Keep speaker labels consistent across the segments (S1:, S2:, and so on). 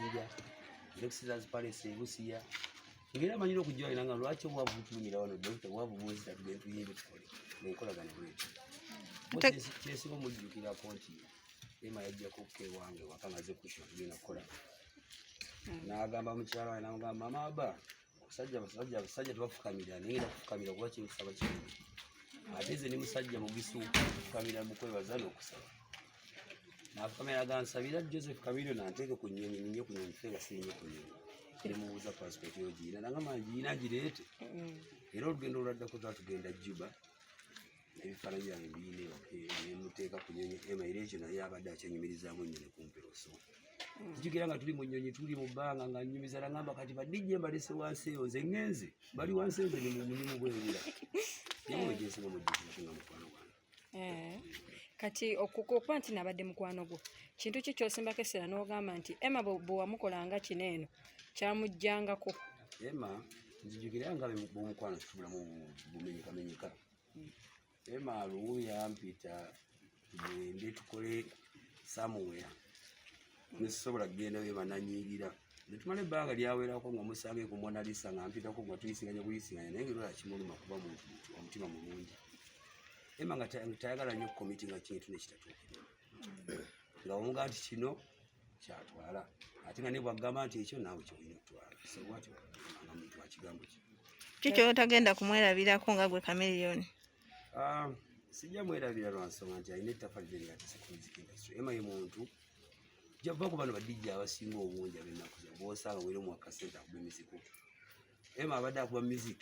S1: Jinja Lexus Palace Busia ngera amanyira okujja ina nga lwaki obwavu butumira wano Dr. Wavu Boys tatugentu yebe tukole nenkolagana bwete kyesiba mujjukira konti EMMA yajja kukke wange wakangaze kusho tugenda kukola n'agamba mukyala we n'amugamba mama Aba abasajja tebafukamira nengenda kufukamira kuba kimusaba kingi ate ze ne musajja mugisu kufukamira mu kwebaza n'okusaba n'afukamira agansabira Joseph Kamilio nanteeke ku nnyonyi ninye ku nnyonyi fenga sirinye ku nnyonyi kirimubuuza passport yogiina nangamba ngiina gireete era olugendo olwaddako twatugenda Juba ebifaananyi byange mbiine nemuteeka ku nnyonyi EMMA era ekyo naye abadde akyenyumirizaamu nnyo ne kumpero so kijjukira nga tuli mu nnyonyi tuli mu bbanga nga nnyumiza nagamba kati badijje mbalese wansi eyo nze ngenze bali wansi eyo ni mu mulimu gw'ebira naye wejensinga mujjukira nga mukwano gwange
S2: kati okukuba nti nabadde mukwano gwo kintu ki kyosimbako essira n'ogamba nti EMMA bwe wamukolanga kino eno kyamujjangako
S1: EMMA nzijjukira nga bwomukwano kitubulamu bumenyekamenyeka EMMA luwu yampita tugende tukole somewhere nesobola kugenda we bananyigira netumala ebbanga lyawerako nga musange ku Mona Lisa nga mpitako nga tuyisinganya buyisinganya naye ngero yakimuluma kuba muntu omutima mulungi EMMA nga tayagala nnyo komiti nga kintu nekitatuukira nga omuga nti kino kyatwala ate nga ne bwagamba nti ekyo naawe kyolina okutwala sewatyo nga muntu wakigambo ki
S3: kyotagenda kumwerabirako nga gwe Chameleone
S1: sijja mwerabira lwansonga nti alina ettafali lye lyatise ku music industry EMMA ye muntu java ku bano badijja abasinga obungi ab'ennaku bwosanga wera mu akasente akuba emiziko EMMA abadde akuba music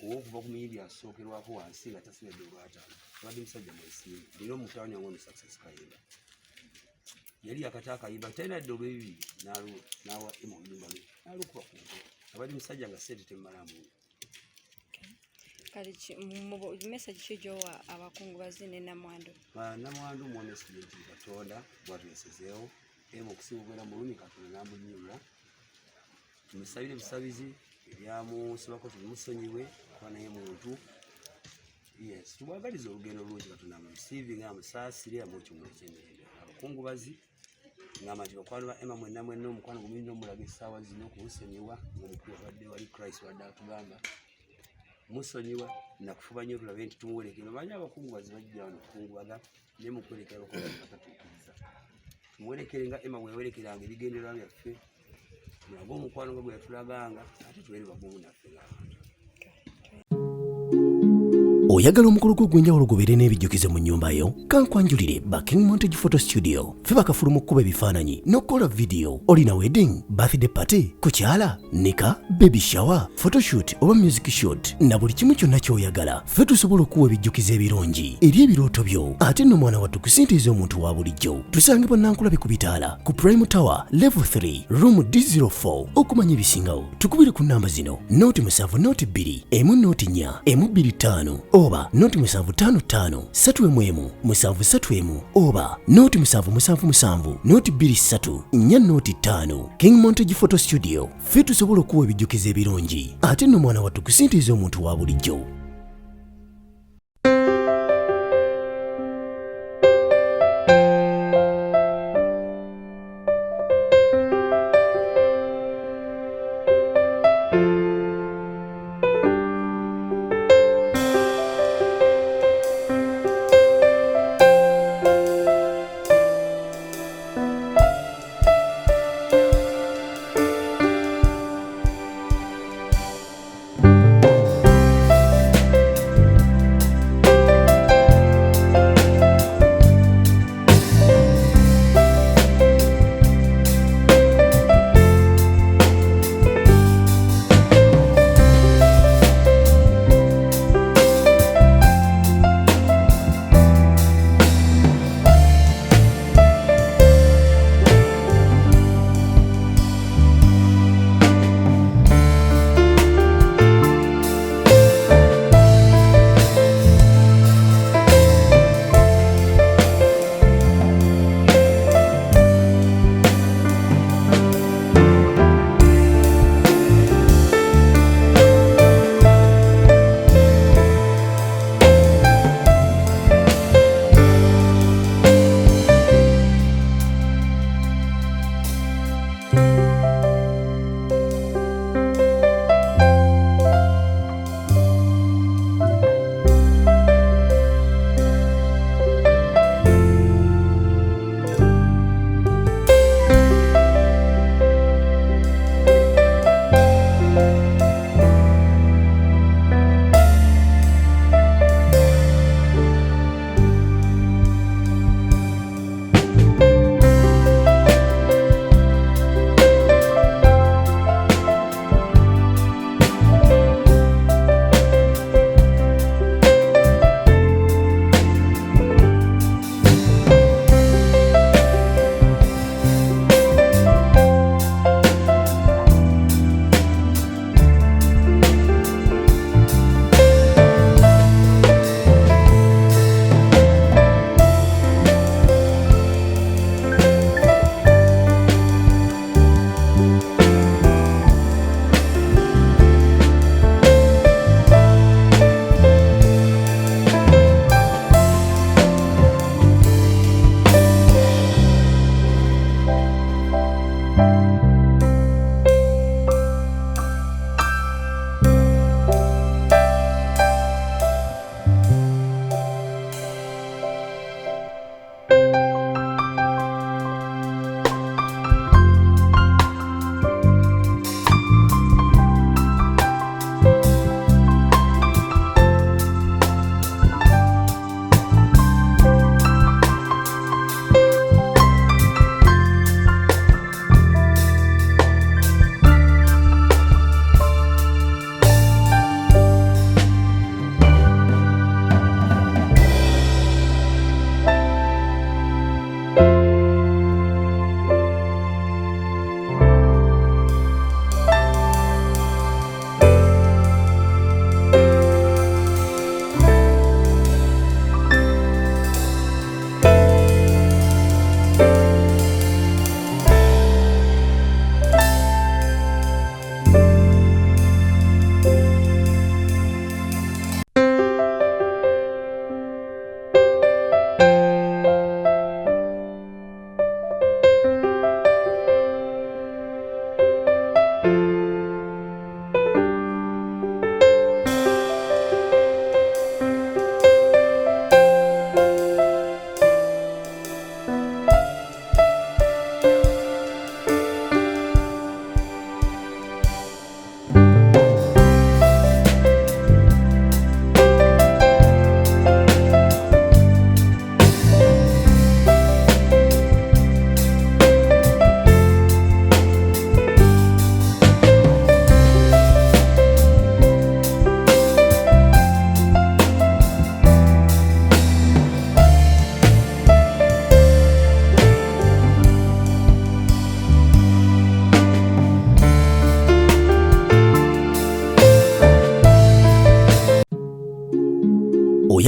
S1: owokuva ku miyindi asookerwako wansi nga tasigadde olwataano abadde musajja mwesimbu nina omutawanya wange Success Kayemba yali akata akayimba talina dde olwebibiri n'awa EMMA oluyimba lwe n'alukuba ku nto abadde musajja nga sente temmalamu
S2: kati message kijowa abakungubazi ne namwandu
S1: namwandu mu message nti Katonda bwatulesezeewo EMMA okusinga mulumi Katonda n'amunyuula tumusabire busabizi ebyamusibako tumusonyiwe kuba naye muntu yes tubagaliza olugendo lulungi Katonda amureceivinga amusaasire amukyumula ekyemirembe abakungubazi ngamba nti bakwano ba EMMA mwenna omukwano gumulina omulaga essaawa zino kumusonyiwa ng'omukulu abadde wali Christ wadde atugamba musonyiwa nakufuba nnyo tulabe nti tumuwerekera omanyi abakungubazi bajja wano kukungubaga naye mukwerekera bakatatuukiriza tumuwerekere nga EMMA bweyawerekeranga ebigendererwa byaffe nagwo omukwano nga bwe yatulaganga ate tubeere bagumu naffe ng'abantu
S4: oyagala omukolo gw'ogwenjawulo gubeere n'ebijjukize mu nnyumba yo kankwanjulire ba King Montage Photo Studio ffe bakafulu mu kkuba ebifaananyi n'okukola vidiyo olina wedding birthday party kukyala nika baby shower photoshoot oba music shoot na buli kimu kyonna ky'oyagala ffe tusobola okuwa ebijjukize ebirungi eri ebirooto byo ate nno mwana wattu kusintiiza omuntu wa bulijjo tusange bannankulabe ku bitaala ku Prime Tower level 3 room D04 okumanya ebisingawo tukubire ku nnamba zino noti 7 noti 2 emu noti 4 emu 25 oba noti 755 3 731 oba noti 777 noti 23 4 noti 5 King Montage Photo Studio ffe tusobola okuwa ebijjukize ebirungi ate nno mwana wattu kusintiiza omuntu wa bulijjo.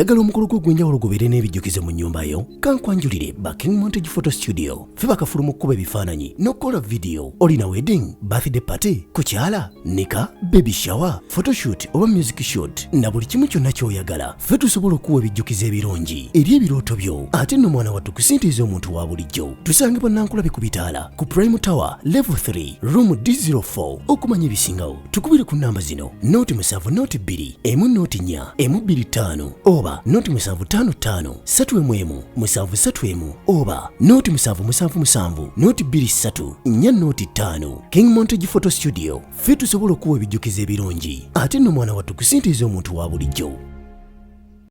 S4: oyagala omukolo gw'ogwenjawulo gubeere n'ebijjukize mu nnyumba yo kankwanjulire ba King Montage Photo Studio ffe bakafulu mu kkuba ebifaananyi n'okukola vidiyo olina wedding birthday party kukyala nika baby shower photoshoot oba music shoot na buli kimu kyonna ky'oyagala ffe tusobola okuwa ebijjukize ebirungi eri ebirooto byo ate nno mwana wattu kusintiiza omuntu wa bulijjo tusange bannankulabe ku bitaala ku Prime Tower level 3 room D04 okumanya ebisingawo tukubire ku nnamba zino noti 7 noti 2 emu noti 4 emu 25 oba noti 755 3 731 oba noti 777 noti 23 4 noti 5 King Montage Photo Studio ffe tusobola okuwa ebijjukize ebirungi ate nno mwana wattu kusintiiza omuntu wa bulijjo.